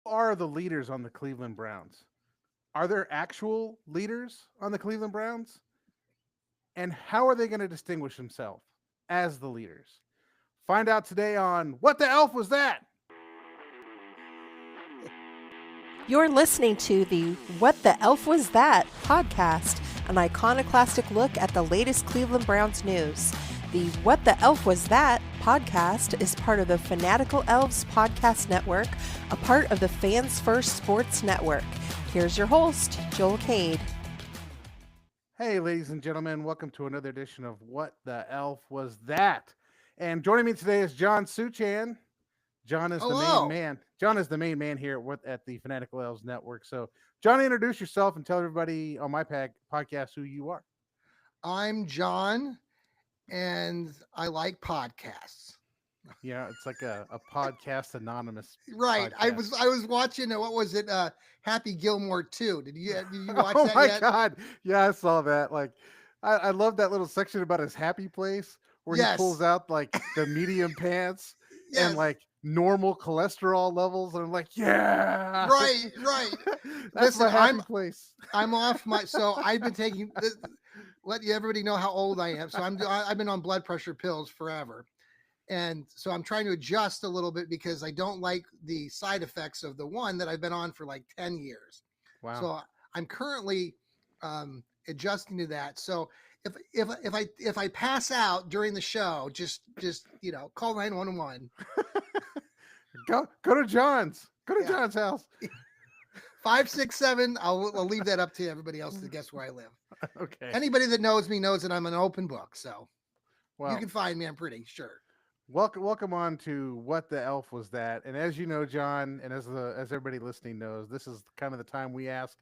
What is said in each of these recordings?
are the leaders on the Cleveland Browns? Are there actual leaders on the Cleveland Browns? And how are they going to distinguish themselves as the leaders? Find out today on What the Elf Was That? You're listening to the What the Elf Was That podcast, an iconoclastic look at the latest Cleveland Browns news. The What the Elf Was That podcast is part of the Fanatical Elves podcast network, a part of the Fans First Sports Network. Here's your host, Joel Cade. Hey, ladies and gentlemen, welcome to another edition of What the Elf Was That? And joining me today is John Suchan. John is the main man. John is the main man here at the Fanatical Elves Network. So, John, introduce yourself and tell everybody on my podcast who you are. I'm John, and I like podcasts. Yeah, it's like a podcast anonymous. Right. Podcast. I was watching. What was it? Happy Gilmore 2. Did you watch oh that my yet? God! Yeah, I saw that. Like, I love that little section about his happy place where he pulls out like the medium pants and like normal cholesterol levels, and I'm like, yeah, right. That's my happy place. I'm off my. So I've been taking. Let everybody know how old I am. So I've been on blood pressure pills forever. And so I'm trying to adjust a little bit because I don't like the side effects of the one that I've been on for like 10 years. Wow. So I'm currently adjusting to that. So if I pass out during the show, just call 911. Go to John's. Go to John's house. 567. I'll leave that up to everybody else to guess where I live. Okay. Anybody that knows me knows that I'm an open book. So well, you can find me. I'm pretty sure. Welcome on to What the Elf Was That? And as you know, John, and as everybody listening knows, this is kind of the time we ask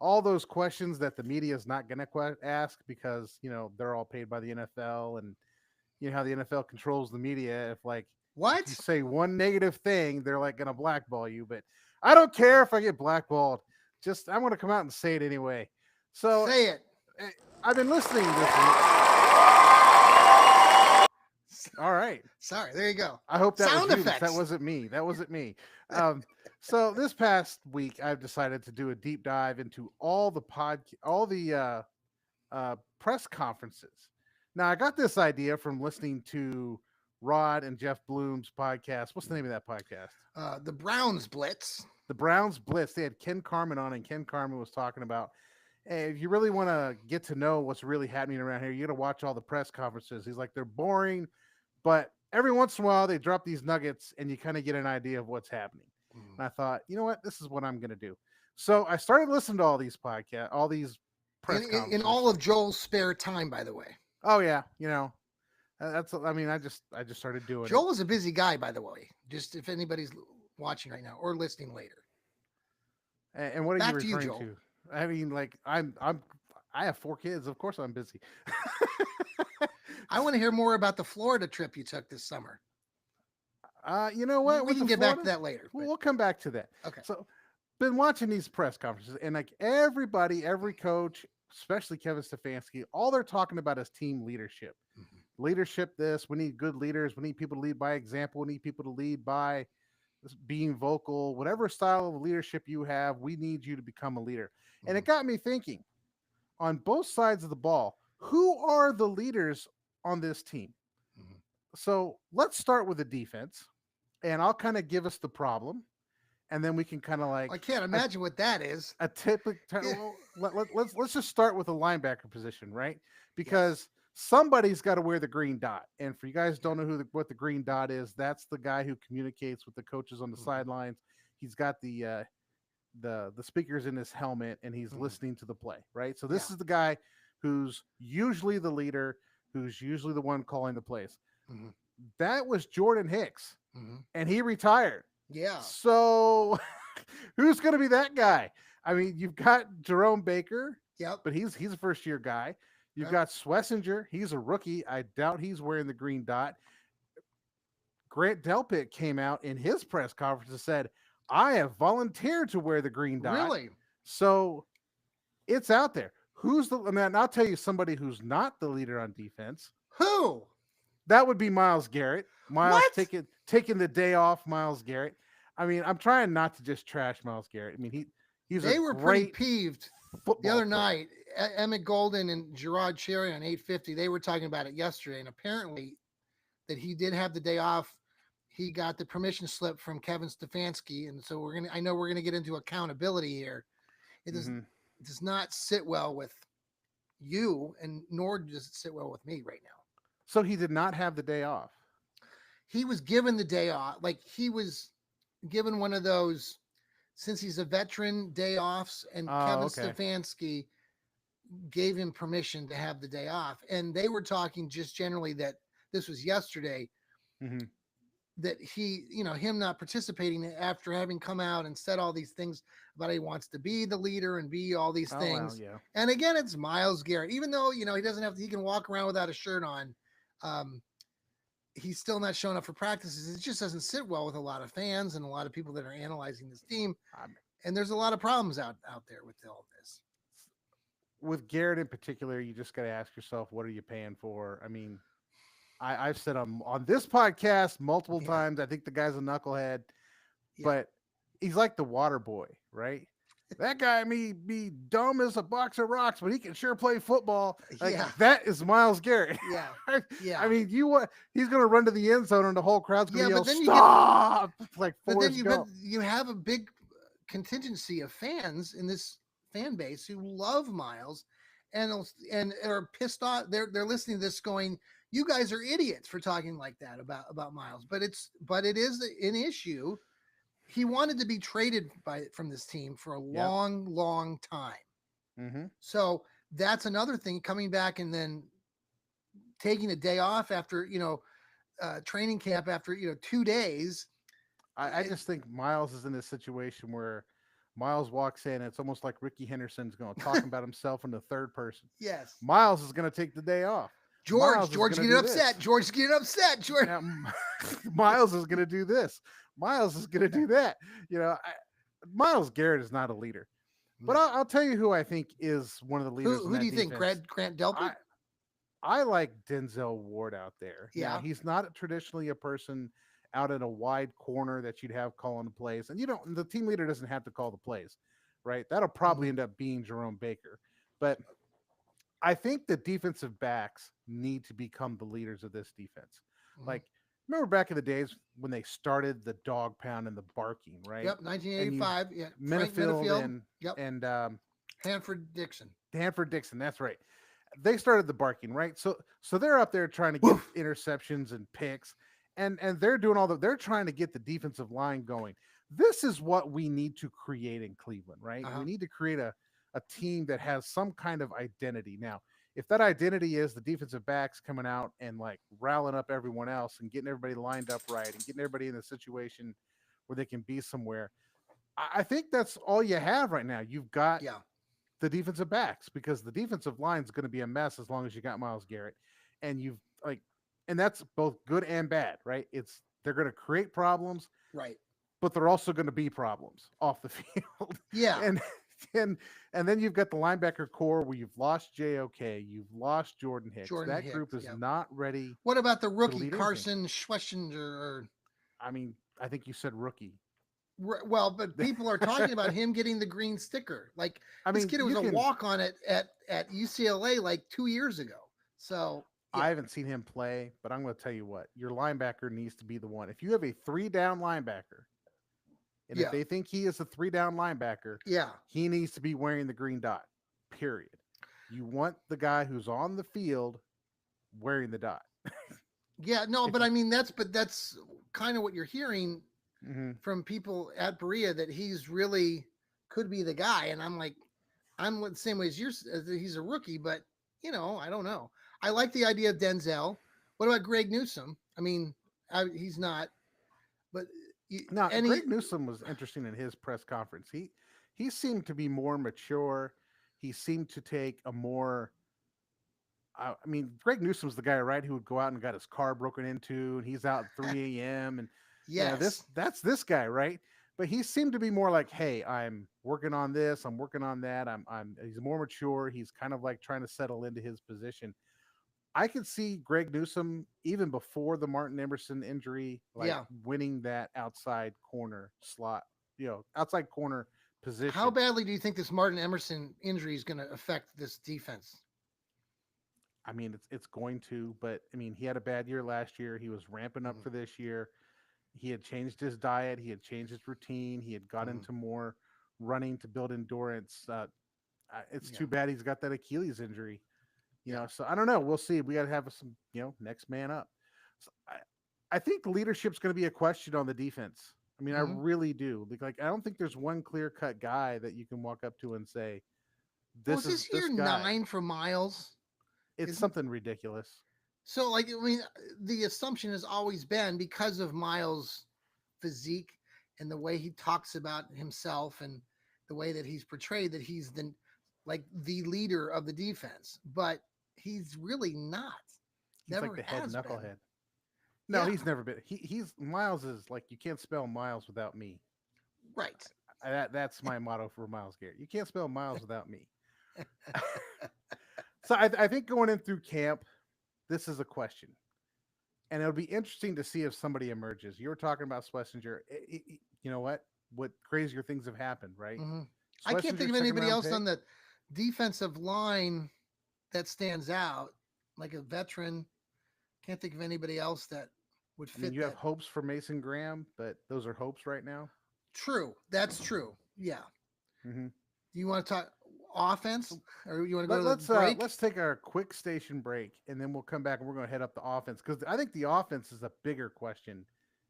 all those questions that the media is not going to ask because, they're all paid by the NFL, and you know how the NFL controls the media. If like what you say one negative thing, they're like going to blackball you. But I don't care if I get blackballed. Just I'm going to come out and say it anyway. So say it. I've been listening this week. All right. Sorry. There you go. I hope that sound was effects. That wasn't me. So this past week, I've decided to do a deep dive into all the press conferences. Now, I got this idea from listening to Rod and Jeff Bloom's podcast. What's the name of that podcast? The Browns Blitz. The Browns Blitz. They had Ken Carman on, and Ken Carman was talking about, hey, if you really want to get to know what's really happening around here, you got to watch all the press conferences. He's like, they're boring, but every once in a while they drop these nuggets and you kind of get an idea of what's happening. And I thought, you know what, this is what I'm going to do. So I started listening to all these podcasts, all these press conferences. In all of Joel's spare time, by the way. Oh yeah. I just started doing Joel is a busy guy, by the way, just if anybody's watching right now or listening later. And what are you referring to? I mean, like I have 4 kids. Of course I'm busy. I want to hear more about the Florida trip you took this summer. You know what? We can get back to that later. We'll come back to that. Okay. So been watching these press conferences, and like every coach, especially Kevin Stefanski, all they're talking about is team leadership. Mm-hmm. Leadership this. We need good leaders. We need people to lead by example. We need people to lead by being vocal. Whatever style of leadership you have, we need you to become a leader. Mm-hmm. And it got me thinking, on both sides of the ball, who are the leaders on this team? Mm-hmm. So let's start with the defense, and I'll kind of give us the problem, and then we can kind of like. I can't imagine what that is. A typical. Let's just start with the linebacker position, right? Because somebody's got to wear the green dot, and for you guys don't know what the green dot is, that's the guy who communicates with the coaches on the sidelines. He's got the speakers in his helmet, and he's listening to the play, right? So this is the guy who's usually the leader, who's usually the one calling the plays. Mm-hmm. That was Jordan Hicks, and he retired. Yeah. So who's going to be that guy? I mean, you've got Jerome Baker, but he's a first-year guy. You've got Schlesinger. He's a rookie. I doubt he's wearing the green dot. Grant Delpit came out in his press conference and said, I have volunteered to wear the green dot. Really? So it's out there. I'll tell you somebody who's not the leader on defense. Who? That would be Myles Garrett. Myles taking the day off, Myles Garrett. I mean, I'm trying not to just trash Myles Garrett. I mean, he's They a were pretty great peeved football the other player. night. Emmett Golden and Gerard Cherry on 850. They were talking about it yesterday, and apparently that he did have the day off. He got the permission slip from Kevin Stefanski, and so I know we're gonna get into accountability here. It Mhm. does not sit well with you, and nor does it sit well with me right now. So he did not have the day off. He was given the day off, like he was given one of those, since he's a veteran, day offs, and Oh, Kevin okay. Stefanski gave him permission to have the day off. And they were talking just generally that this was yesterday, Mhm. that him not participating after having come out and said all these things about he wants to be the leader and be all these Oh, things. well, yeah. And again, it's Myles Garrett, even though, he doesn't have to, he can walk around without a shirt on. He's still not showing up for practices. It just doesn't sit well with a lot of fans and a lot of people that are analyzing this team. And there's a lot of problems out there with all this. With Garrett in particular, you just got to ask yourself, what are you paying for? I mean, I've said on this podcast multiple times, I think the guy's a knucklehead, but he's like the water boy, right? That guy may be dumb as a box of rocks, but he can sure play football. Like, that is Myles Garrett. Yeah. Yeah. I mean, he's going to run to the end zone and the whole crowd's going to yell, then stop! Like, but then Gump. you have a big contingency of fans in this fan base who love Myles and are pissed off. They're listening to this going, you guys are idiots for talking like that about Myles. But it is an issue. He wanted to be traded from this team for a long time. Mm-hmm. So that's another thing, coming back and then taking a day off after, training camp after, 2 days. I just think Myles is in this situation where Myles walks in. It's almost like Ricky Henderson's going to talk about himself in the third person. Yes. Myles is going to take the day off. George getting upset. George getting upset. George. Now, Myles is going to do this. Myles is going to do that. Myles Garrett is not a leader. But I'll tell you who I think is one of the leaders. Who do you think? Grant Delpit? I like Denzel Ward out there. Yeah. Now, he's not traditionally a person out in a wide corner that you'd have calling the plays. And the team leader doesn't have to call the plays, right? That'll probably end up being Jerome Baker. But I think the defensive backs need to become the leaders of this defense. Like, remember back in the days when they started the dog pound and the barking, right? Yep, 1985. Yeah, Minifield and Hanford Dixon. Hanford Dixon, that's right. They started the barking, right? So they're up there trying to get interceptions and picks, and they're doing they're trying to get the defensive line going. This is what we need to create in Cleveland, right? We need to create a team that has some kind of identity. Now, if that identity is the defensive backs coming out and like rallying up everyone else and getting everybody lined up right and getting everybody in a situation where they can be somewhere, I think that's all you have right now. You've got the defensive backs, because the defensive line is going to be a mess as long as you got Myles Garrett, and and that's both good and bad, right? They're going to create problems, right? But they're also going to be problems off the field. Yeah. And then you've got the linebacker core where you've lost JOK, you've lost Jordan Hicks. That group is not ready. What about the rookie Carson Schwessinger? I mean, I think you said rookie. Well, but people are talking about him getting the green sticker. Like, this kid was a walk on it at UCLA like 2 years ago. So I haven't seen him play, but I'm going to tell you what, your linebacker needs to be the one. If you have a 3-down linebacker, and if they think he is a 3-down linebacker, he needs to be wearing the green dot, period. You want the guy who's on the field wearing the dot. But I mean, that's kind of what you're hearing from people at Berea, that he's really could be the guy. And I'm like, I'm the same way as he's a rookie, but I don't know. I like the idea of Denzel. What about Greg Newsome? I mean, he's not, but Greg Newsome was interesting in his press conference. He seemed to be more mature. He seemed to take a more, Greg Newsome's the guy, right, who would go out and got his car broken into, and he's out at 3 a.m. and that's this guy, right? But he seemed to be more like, hey, I'm working on this, I'm working on that. He's more mature. He's kind of like trying to settle into his position. I could see Greg Newsome even before the Martin Emerson injury, like Yeah. winning that outside corner slot, outside corner How position. badly do you think this Martin Emerson injury is going to affect this defense? I mean, it's going to, but I mean, he had a bad year last year. He was ramping up Mhm. for this year. He had changed his diet. He had changed his routine. He had got Mhm. into more running to build endurance. It's Yeah. too bad he's got that Achilles injury. Yeah. So I don't know. We'll see. We got to have some, next man up. So I think leadership's going to be a question on the defense. I mean, I Mhm. really do. Like, I don't think there's one clear cut guy that you can walk up to and say, Well, this is is this this year guy. 9 for Miles? It's Isn't something ridiculous. so? Like, I mean, the assumption has always been because of Miles' physique and the way he talks about himself and the way that he's portrayed that he's the leader of the defense, but he's really not. He's like Never the head has been. knucklehead. No, Yeah, he's never been. He's Miles is like you can't spell Miles without me. right. That's my motto for Miles Garrett. You can't spell Miles without me. So I think going in through camp, this is a question, and it'll be interesting to see if somebody emerges. You were talking about Schlesinger. You know what? What crazier things have happened, right? hmm I can't Schlesinger, think of second anybody round else pick. on the defensive line that stands out, like a veteran. Can't think of anybody else that would I mean, fit you have that. hopes for Mason Graham, but those are hopes right now. True. That's true. Yeah. Mm-hmm. Do you want to talk offense So or you want to go to the break? let's take our quick station break, and then we'll come back and we're going to head up the offense because I think the offense is a bigger question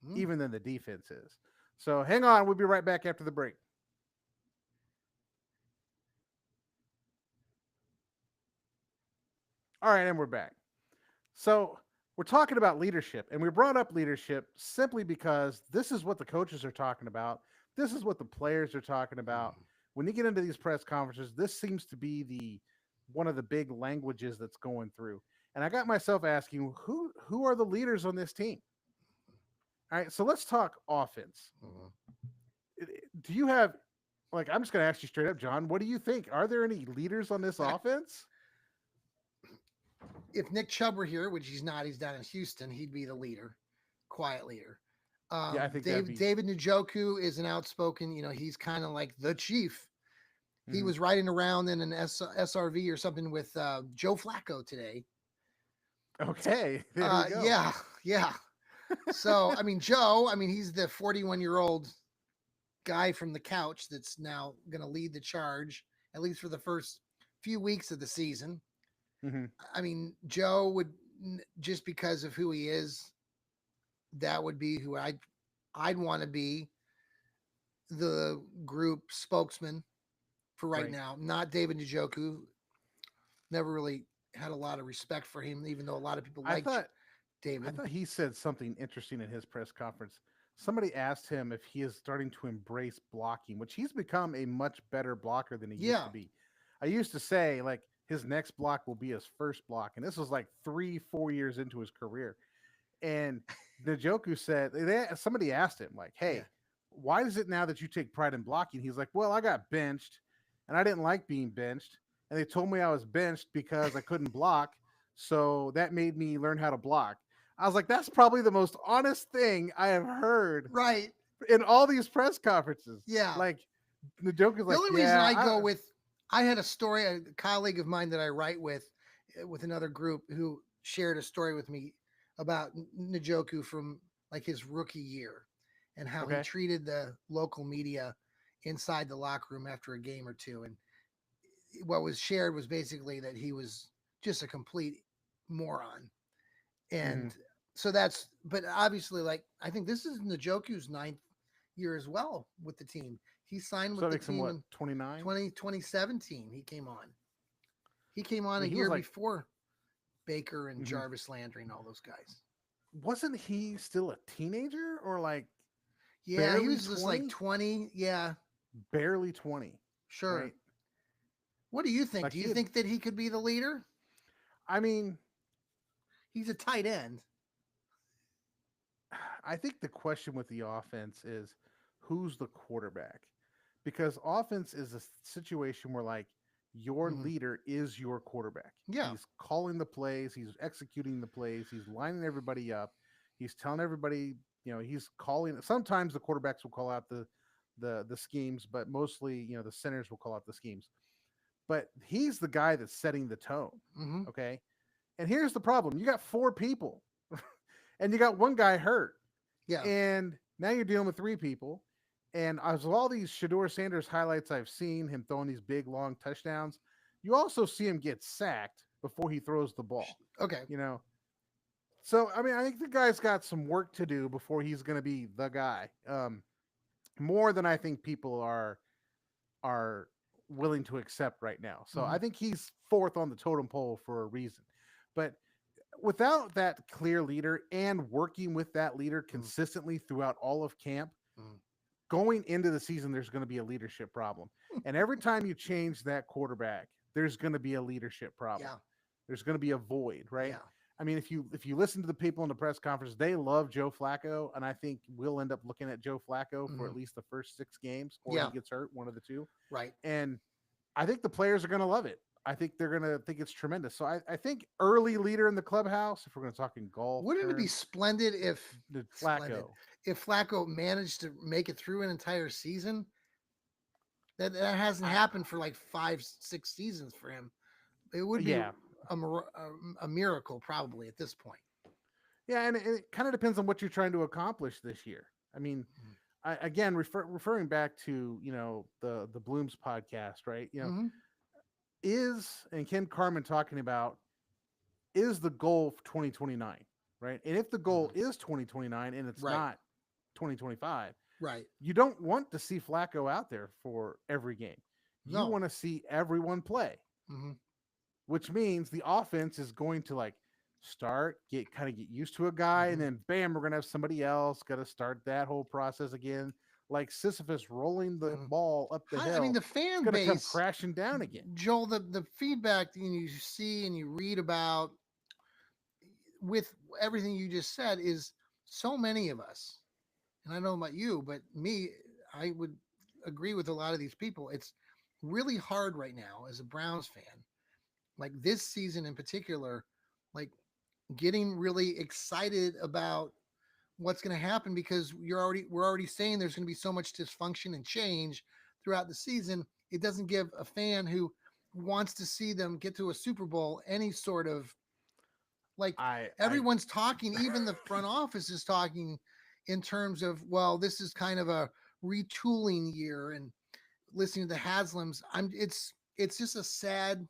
Mm. even than the defense is. So hang on, we'll be right back after the break. All right, and we're back. So we're talking about leadership, and we brought up leadership simply because this is what the coaches are talking about. This is what the players are talking about. When you get into these press conferences, this seems to be the one of the big languages that's going through. And I got myself asking, who are the leaders on this team? All right, so let's talk offense. Mhm. Do you have like I'm just going to ask you straight up, John, what do you think? Are there any leaders on this offense? If Nick Chubb were here, which he's not, he's down in Houston, he'd be the leader, quiet leader. Yeah, I think that'd be David Njoku is an outspoken, he's kind of like the chief. He Mhm. was riding around in an SRV or something with Joe Flacco today. Okay, there we go. Yeah, yeah. So, I mean, Joe, he's the 41-year-old guy from the couch that's now going to lead the charge, at least for the first few weeks of the season. Mhm. I mean, Joe would, just because of who he is, that would be who I'd want to be the group spokesman for right Right. now. Not David Njoku. Never really had a lot of respect for him, even though a lot of people I like thought I David. thought he said something interesting in his press conference. Somebody asked him if he is starting to embrace blocking, which he's become a much better blocker than he used Yeah, to be. I used to say like his next block will be his first block, and this was like 3-4 years into his career. And Njoku said somebody asked him like, yeah, "Hey, why is it now that you take pride in blocking?" He's like, "Well, I got benched, and I didn't like being benched, and they told me I was benched because I couldn't block, so that made me learn how to block." I was like, "That's probably the most honest thing I have heard right. in all these press conferences." Yeah. Like Njoku's The like, only reason "Yeah, I go with, I had a story, a colleague of mine that I write with another group who shared a story with me about Njoku from like his rookie year and how he okay, treated the local media inside the locker room after a game or two. And what was shared was basically that he was just a complete moron. hmm And so that's, but obviously, like, I think this is Njoku's ninth year as well with the team. He signed so with that the makes him team what in 29." 2017. He came on. He came I on a mean, he was year like, before Baker and mhm. Jarvis Landry and all those guys. Wasn't he still a teenager or like Yeah, he barely was just like 20? 20. Yeah, Barely 20, sure. right? What do you think? Like Do you he had, think that he could be the leader? I mean, He's a tight end. I think the question with the offense is who's the quarterback? Because offense is a situation where like Your Mhm. leader is your quarterback. Yeah. He's calling the plays, he's executing the plays, he's lining everybody up, he's telling everybody, he's calling. Sometimes the quarterbacks will call out the schemes, but mostly, the centers will call out the schemes. But he's the guy that's setting the tone. Hmm. Okay. And here's the problem. You got four people and you got one guy hurt. Yeah. And now you're dealing with three people. And as of all these Shador Sanders highlights I've seen, him throwing these big, long touchdowns, you also see him get sacked before he throws the ball, Okay. you know? So, I mean, I think the guy's got some work to do before he's going to be the guy. More than I think people are willing to accept right now. So Mhm. I think he's fourth on the totem pole for a reason. But without that clear leader and working with that leader consistently throughout all of camp, Mhm. going into the season, there's going to be a leadership problem. And every time you change that quarterback, there's going to be a leadership problem. Yeah. There's going to be a void, right? Yeah. I mean, if you listen to the people in the press conference, they love Joe Flacco, and I think we'll end up looking at Joe Flacco for at least the first 6 games, or Yeah. he gets hurt, one of the two. Right. And I think the players are going to love it. I think they're going to think it's tremendous. So I think early leader in the clubhouse, if we're going to talk in golf, Wouldn't it be terms, splendid if the splendid. Flacco. if Flacco managed to make it through an entire season? That hasn't happened for like 5-6 seasons for him. It would be Yeah. a miracle probably at this point. Yeah, and it kind of depends on what you're trying to accomplish this year. I mean, again, referring back to the Blooms podcast, right? Mhm. And Ken Carmen talking about is the goal for 2029, right? And if the goal is 2029 and it's Right. not 2025, Right. you don't want to see Flacco out there for every game. You No. want to see everyone play, Mhm. which means the offense is going to get used to a guy, and then bam, we're gonna have somebody else got to start that whole process again, like Sisyphus rolling the ball up the hill. I mean, the It's fan gonna come base, crashing down again. Joel, the feedback that you see and you read about with everything you just said is so many of us, and I don't know about you, but me, I would agree with a lot of these people. It's really hard right now as a Browns fan, like this season in particular, like getting really excited about what's going to happen because we're already saying there's going to be so much dysfunction and change throughout the season. It doesn't give a fan who wants to see them get to a Super Bowl any sort of like everyone's talking, even the front office is talking in terms of, well, this is kind of a retooling year, and listening to the Haslams, it's just a sad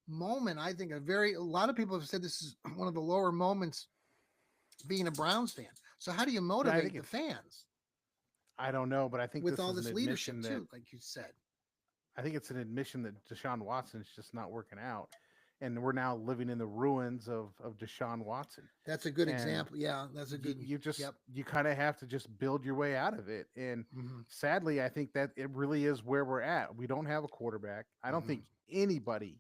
moment. I think a lot of people have said this is one of the lower moments being a Browns fan. So how do you motivate the fans I don't know, but I think with this all is this an leadership admission that too, like you said? I think it's an admission that Deshaun Watson's just not working out, and we're now living in the ruins of Deshaun Watson. That's a good And example. Yeah, that's a good. You kind of have to just build your way out of it. And sadly, I think that it really is where we're at. We don't have a quarterback. I don't think anybody's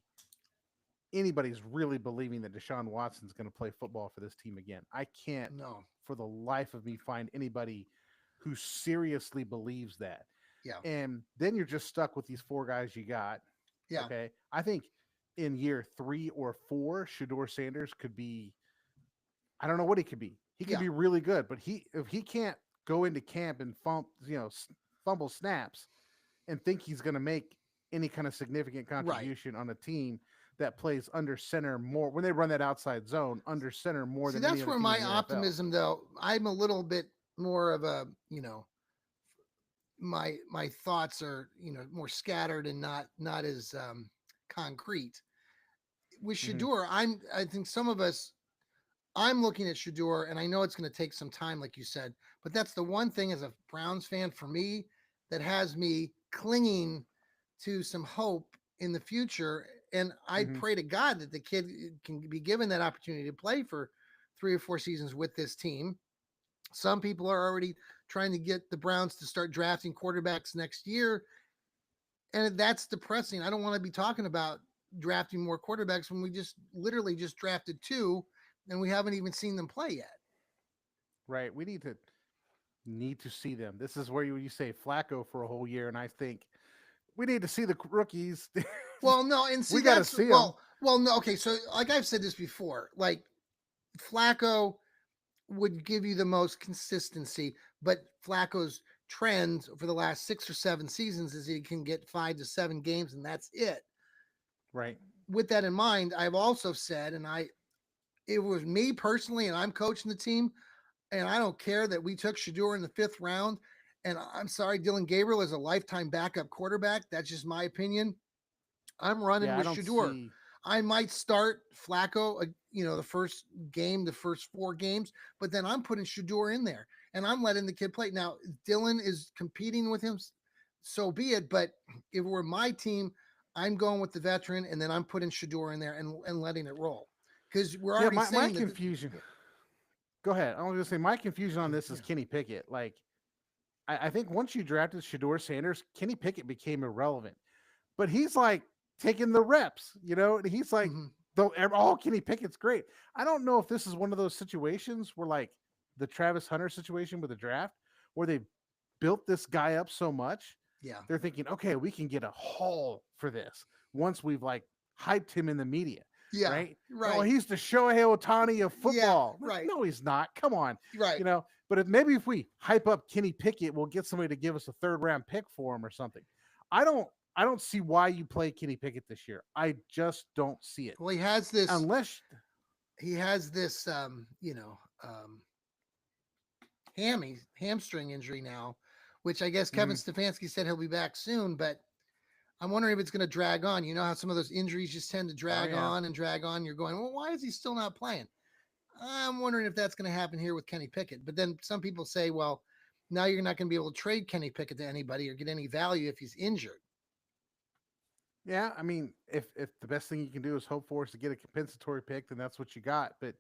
really believing that Deshaun Watson's going to play football for this team again. I can't for the life of me find anybody who seriously believes that. Yeah. And then you're just stuck with these 4 guys you got. Yeah. Okay. I think in year 3 or 4, Shador Sanders could be, I don't know what he could be. He could be really good, but if he can't go into camp and fumble snaps and think he's going to make any kind of significant contribution on a team that plays under center more when they run that outside zone under center more than that's where my optimism, though. I'm a little bit more of a, my thoughts are, more scattered and not as concrete. With Shador, I think some of us, I'm looking at Shador, and I know it's going to take some time, like you said, but that's the one thing as a Browns fan for me that has me clinging to some hope in the future. And I pray to God that the kid can be given that opportunity to play for 3 or 4 seasons with this team. Some people are already trying to get the Browns to start drafting quarterbacks next year. And that's depressing. I don't want to be talking about drafting more quarterbacks when we just literally just drafted 2 and we haven't even seen them play yet. Right. We need to see them. This is where you say Flacco for a whole year. And I think we need to see the rookies Well, no, and see We got to that's see him. well, no, okay. So, like I've said this before, like Flacco would give you the most consistency, but Flacco's trend for the last 6 or 7 seasons is he can get 5 to 7 games, and that's it. Right. With that in mind, I've also said, it was me personally, and I'm coaching the team, and I don't care that we took Shador in the 5th round. And I'm sorry, Dylan Gabriel is a lifetime backup quarterback. That's just my opinion. I'm running Yeah, I with don't Shador. see. I might start Flacco, the first game, the first 4 games, but then I'm putting Shador in there and I'm letting the kid play. Now, Dylan is competing with him, so be it. But if it were my team, I'm going with the veteran and then I'm putting Shador in there and letting it roll. Because we're Yeah, already my saying that. confusion. Go ahead. I was going to say my confusion on this is Yeah. Kenny Pickett. Like, I think once you drafted Shador Sanders, Kenny Pickett became irrelevant. But he's like taking the reps, and he's like, Mhm. Kenny Pickett's great. I don't know if this is one of those situations where, like, the Travis Hunter situation with the draft, where they built this guy up so much, Yeah. they're thinking, okay, we can get a haul for this once we've like hyped him in the media. Yeah. Right. Right. Oh, he's the Shohei Ohtani of football. right. No, he's not. Come on. Right. But maybe if we hype up Kenny Pickett, we'll get somebody to give us a 3rd-round pick for him or something. I don't see why you play Kenny Pickett this year. I just don't see it. Well, he has this hamstring injury now, which I guess Kevin Stefanski said he'll be back soon, but I'm wondering if it's going to drag on. You know how some of those injuries just tend to drag on and drag on. You're going, well, why is he still not playing? I'm wondering if that's going to happen here with Kenny Pickett. But then some people say, well, now you're not going to be able to trade Kenny Pickett to anybody or get any value if he's injured. Yeah, I mean, if the best thing you can do is hope for is to get a compensatory pick, then that's what you got. But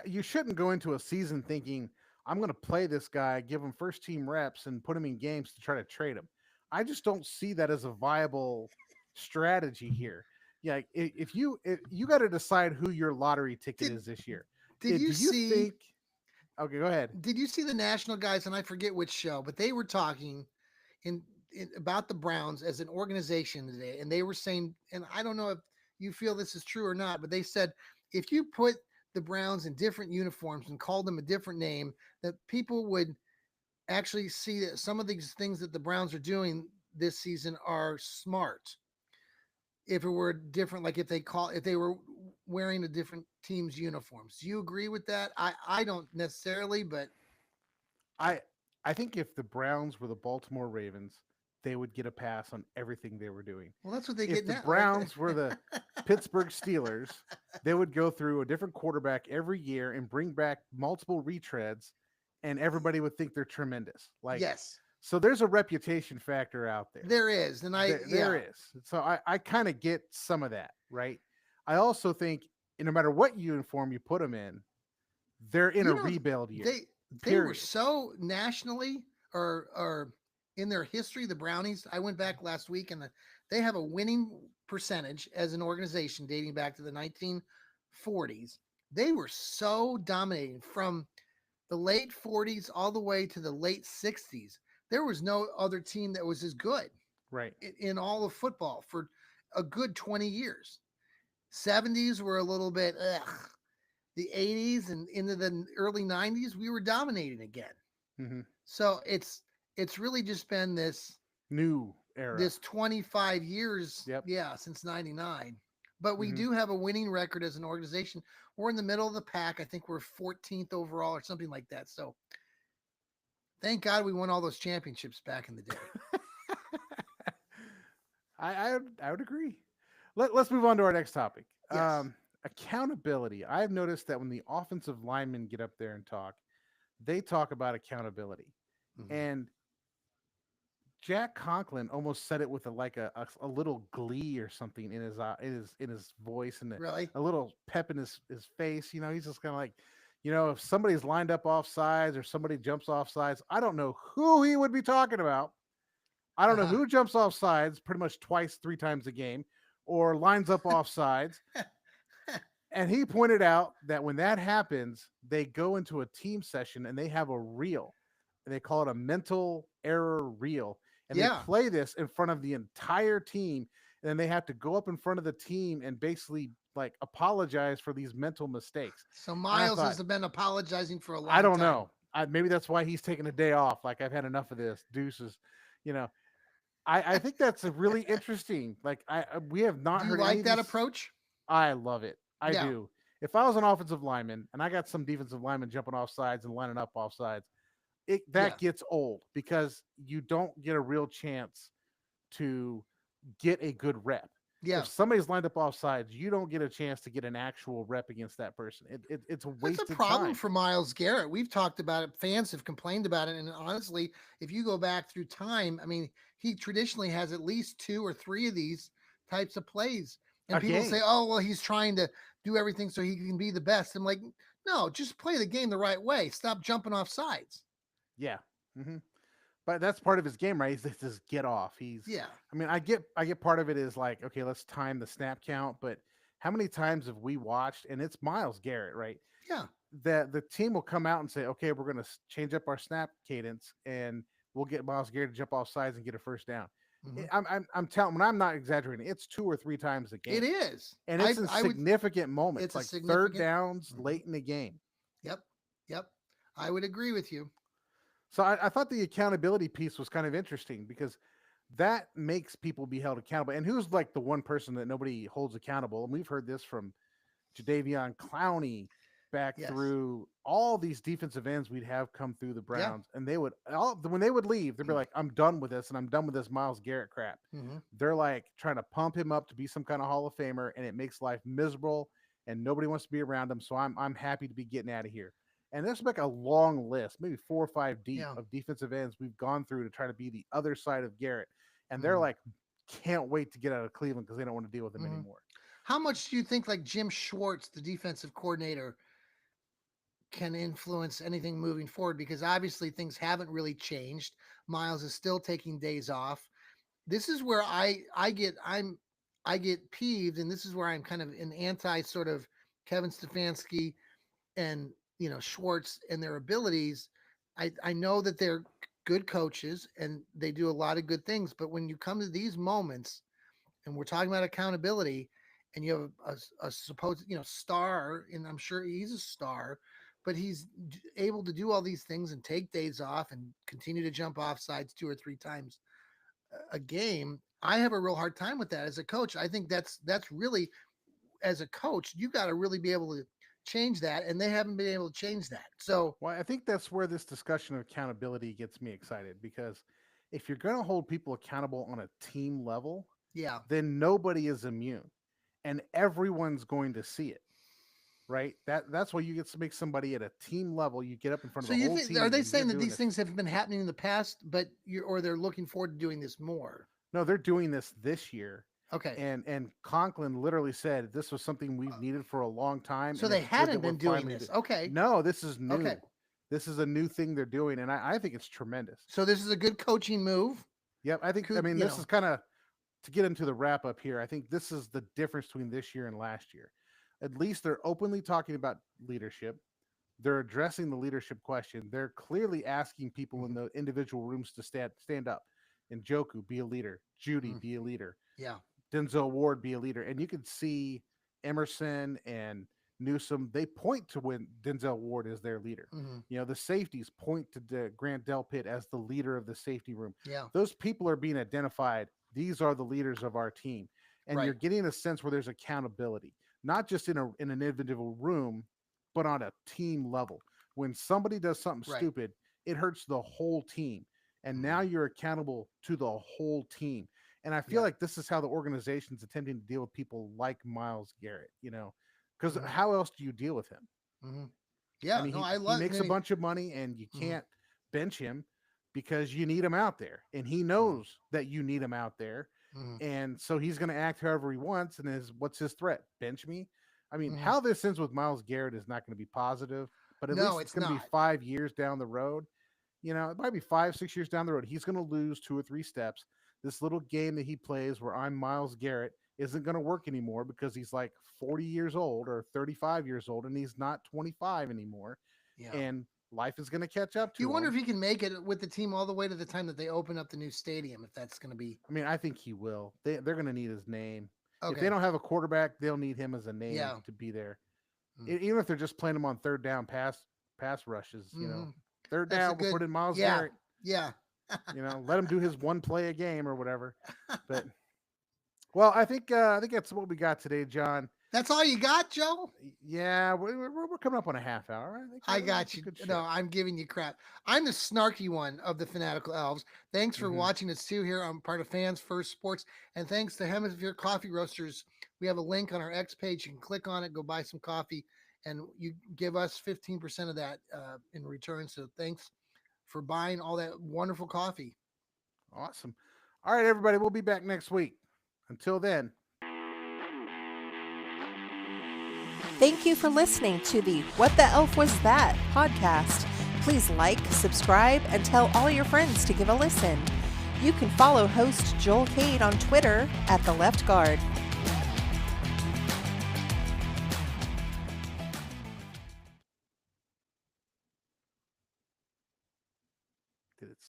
you shouldn't go into a season thinking, I'm going to play this guy, give him first team reps, and put him in games to try to trade him. I just don't see that as a viable strategy here. Yeah, if you got to decide who your lottery ticket is this year. Did you see? Okay, go ahead. Did you see the national guys? And I forget which show, but they were talking about the Browns as an organization today, and they were saying, and I don't know if you feel this is true or not, but they said if you put the Browns in different uniforms and called them a different name, that people would actually see that some of these things that the Browns are doing this season are smart. If it were different, like if they were wearing a different team's uniforms. Do you agree with that? I don't necessarily, but I think if the Browns were the Baltimore Ravens, they would get a pass on everything they were doing. Well, that's what they if get the now. Browns were the Pittsburgh Steelers, they would go through a different quarterback every year and bring back multiple retreads, and everybody would think they're tremendous. Like, yes. So there's a reputation factor out there. There is, and there is. So I kind of get some of that, right? I also think no matter what uniform you put them in, they're in a rebuild year. They were so nationally or in their history, the Brownies. I went back last week, and they have a winning percentage as an organization dating back to the 1940s. They were so dominating from the late 40s all the way to the late 60s. There was no other team that was as good, right, in all of football for a good 20 years. 70s were a little bit the 80s and into the early 90s, we were dominating again. Mm-hmm. So it's really just been this new era, this 25 years, since 99. But we do have a winning record as an organization. We're in the middle of the pack. I think we're 14th overall or something like that. So thank God we won all those championships back in the day. I would agree. Let's move on to our next topic. Yes. Accountability. I've noticed that when the offensive linemen get up there and talk, they talk about accountability. Mm-hmm. And Jack Conklin almost said it with a little glee or something in his voice and a little pep in his face. He's just kind of like, if somebody's lined up off sides or somebody jumps off sides, I don't know who he would be talking about. I don't know who jumps off sides pretty much 3 times a game or lines up off sides. And he pointed out that when that happens, they go into a team session and they have a reel. And they call it a mental error reel. And they play this in front of the entire team. and then they have to go up in front of the team and basically like apologize for these mental mistakes. So And I Miles thought, has been apologizing for a I long don't time. know. Maybe that's why he's taking a day off. Like, I've had enough of this. Deuces. You know, I think that's a really interesting. Like, we have not Do you heard any like of that these. approach? I love it. I Yeah. do. If I was an offensive lineman and I got some defensive lineman jumping off sides and lining up off sides, Yeah. that gets old because you don't get a real chance to get a good rep. Yeah. If somebody's lined up off sides, you don't get a chance to get an actual rep against that person. It's a That's a wasted problem time. for Miles Garrett. We've talked about it. Fans have complained about it. And honestly, if you go back through time, I mean, he traditionally has at least 2 or 3 of these types of plays. And A people game. say, oh, well, he's trying to do everything so he can be the best. I'm like, no, just play the game the right way. Stop jumping off sides. Yeah. hmm But that's part of his game, right? He's this get off. Yeah. I mean, I get part of it is like, okay, let's time the snap count, but how many times have we watched, and it's Miles Garrett, right? Yeah. That the team will come out and say, okay, we're going to change up our snap cadence and we'll get Miles Garrett to jump off sides and get a first down. Mhm. I'm telling, when I'm not exaggerating, it's 2 or 3 times a game. It is. And it's in I would, significant moments, it's a like third significant. downs Mhm. late in the game. Yep. Yep. I would agree with you. So I thought the accountability piece was kind of interesting because that makes people be held accountable. And who's like the one person that nobody holds accountable? And we've heard this from Jadavion Clowney back Yes. through all these defensive ends we'd have come through the Yeah. Browns. And they would when they would leave, they'd be like, I'm done with this, and I'm done with this Miles Garrett crap. Mhm. They're like trying to pump him up to be some kind of Hall of Famer, and it makes life miserable and nobody wants to be around him. So I'm happy to be getting out of here. And there's like a long list, maybe 4 or 5 deep Yeah. of defensive ends we've gone through to try to be the other side of Garrett. And they're Mhm. like, can't wait to get out of Cleveland because they don't want to deal with him Mhm. anymore. How much do you think like Jim Schwartz, the defensive coordinator, can influence anything moving forward? Because obviously things haven't really changed. Miles is still taking days off. This is where I get peeved, and this is where I'm kind of an anti sort of Kevin Stefanski and Schwartz and their abilities. I know that they're good coaches and they do a lot of good things, but when you come to these moments and we're talking about accountability, and you have a supposed star, and I'm sure he's a star, but he's able to do all these things and take days off and continue to jump off sides 2 or 3 times a game. I have a real hard time with that as a coach. I think that's really, as a coach, you got to really be able to change that, and they haven't been able to change that. So Well, I think that's where this discussion of accountability gets me excited because if you're going to hold people accountable on a team level, yeah. then nobody is immune and everyone's going to see it. Right? That's why you get to make somebody at a team level. You get up in front So of the you whole think, team. are they and you're saying that doing these this. things have been happening in the past, but or they're looking forward to doing this more? No, they're doing this year. Okay. And Conklin literally said this was something we've needed for a long time. So and they it's good hadn't that we're been doing finally this. Okay. No, this is new. Okay. This is a new thing they're doing, and I think it's tremendous. So this is a good coaching move. Yep, I think. I mean, this is kind of to get into the wrap up here. I think this is the difference between this year and last year. At least they're openly talking about leadership. They're addressing the leadership question. They're clearly asking people in the individual rooms to stand up. And Njoku, be a leader. Judy, be a leader. Yeah. Denzel Ward, be a leader. And you could see Emerson and Newsome, they point to when Denzel Ward is their leader. Mm-hmm. The safeties point to Grant Delpit as the leader of the safety room. Yeah. Those people are being identified. These are the leaders of our team. And you're getting a sense where there's accountability, not just in an individual room, but on a team level. When somebody does something stupid, it hurts the whole team. And now you're accountable to the whole team. And I feel like this is how the organization's attempting to deal with people like Miles Garrett, because how else do you deal with him? Mm-hmm. Yeah, I mean, he makes a bunch of money, and you can't bench him because you need him out there, and he knows that you need him out there, and so he's going to act however he wants. And what's his threat? Bench me? I mean, how this ends with Miles Garrett is not going to be positive, but at least it's going to be 5 years down the road. It might be 5, 6 years down the road. He's going to lose 2 or 3 steps. This little game that he plays where I'm Miles Garrett isn't going to work anymore because he's like 40 years old or 35 years old and he's not 25 anymore. Yeah. And life is going to catch up to You wonder him. if he can make it with the team all the way to the time that they open up the new stadium, if that's going to be I mean, I think he will. They're going to need his name. If okay. they don't have a quarterback, they'll need him as a name Yeah. to be there. Mm. Even if they're just playing him on third down pass rushes, you know, Mhm. third That's a down, we'll put good- in Miles yeah. Garrett, Yeah. you know, let him do his one play a game or whatever. But well, I think that's what we got today, John. That's all you got, Joe? Yeah, we're coming up on a half hour. I think got that's a you. good No, show. I'm giving you crap. I'm the snarky one of the Fanatical Elves. Thanks for Mhm. watching us too here. I'm part of Fans First Sports. And thanks to Hemisphere Coffee Roasters. We have a link on our X page. You can click on it, go buy some coffee, and you give us 15% of that in return. So thanks for buying all that wonderful coffee. Awesome. All right, everybody, we'll be back next week. Until then. Thank you for listening to the What the Elf Was That podcast. Please like, subscribe, and tell all your friends to give a listen. You can follow host Joel Cade on Twitter at The Left Guard.